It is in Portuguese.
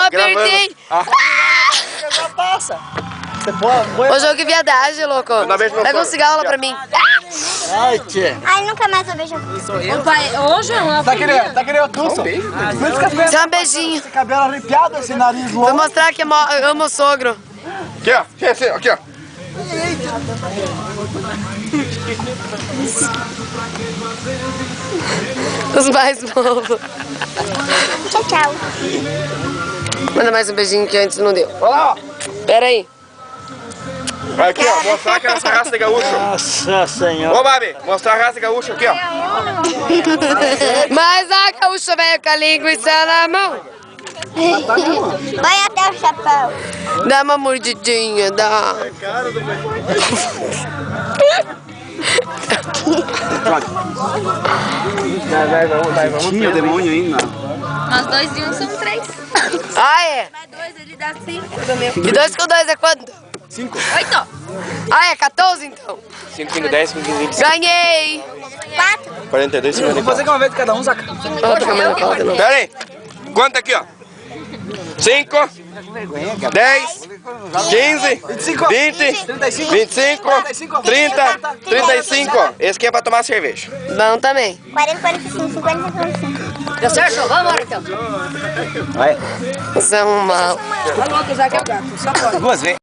apertei. Já passa. Ô, jogo que viadagem, louco. Pega um cigarro lá pra mim. Ai, tia. Ai, nunca mais eu vejo. Ô, pai, ô, João, Tá querendo tudo? Dá um beijinho. Esse cabelo arrepiado, esse nariz Vou longo. mostrar que eu amo o sogro. Aqui, ó. Aqui, ó. Os mais bobos. Tchau, tchau. Manda mais um beijinho que antes não deu. Olha lá, ó. Pera aí. Aqui, ó. Mostrar que é essa raça de gaúcho. Nossa senhora. Ô, Babi, mostrar a raça de gaúcho aqui, ó. Mas a gaúcha velho com a linguiça na mão. Vai até o chapéu. Dá uma mordidinha, dá. Tinha demônio ainda. nós dois e um são 3. Ah, é? Mais 2, ele dá 5. E 2 com 2 é quanto? 5. 8. Ah, é 14 então? 5, 5, 10, 5, 15, 20, Ganhei! 4. 42, Vamos 54. fazer uma vez de cada um, Zaca. Outra câmera falta, não. Pera aí. Conta aqui, ó. 5, 10, 15, 20, 25, 30, 35. Esse aqui é pra tomar cerveja. Bom também. 40, 45, 50, 55. Deu certo? Vamos embora então. Vai. Você é um mal. Tá louco, Zé, que é o gato. Só pode. 2 vezes.